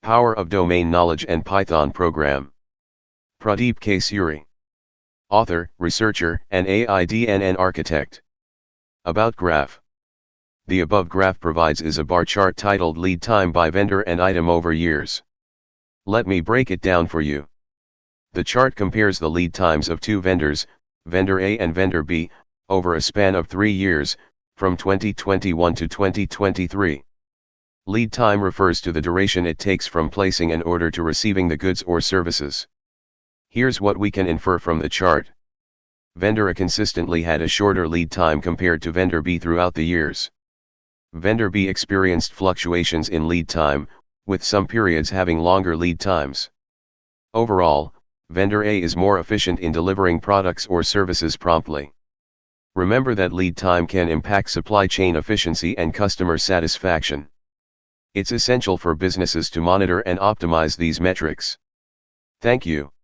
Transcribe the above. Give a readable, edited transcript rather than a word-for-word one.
Power of Domain Knowledge and Python Program. Pradeep K. Suri. Author, researcher, and AIDNN architect. About graph. The above graph provides is a bar chart titled Lead Time by Vendor and Item over years. Let me break it down for you. The chart compares the lead times of two vendors, Vendor A and Vendor B, over a span of 3 years, from 2021 to 2023. Lead time refers to the duration it takes from placing an order to receiving the goods or services. Here's what we can infer from the chart. Vendor A consistently had a shorter lead time compared to Vendor B throughout the years. Vendor B experienced fluctuations in lead time, with some periods having longer lead times. Overall, Vendor A is more efficient in delivering products or services promptly. Remember that lead time can impact supply chain efficiency and customer satisfaction. It's essential for businesses to monitor and optimize these metrics. Thank you.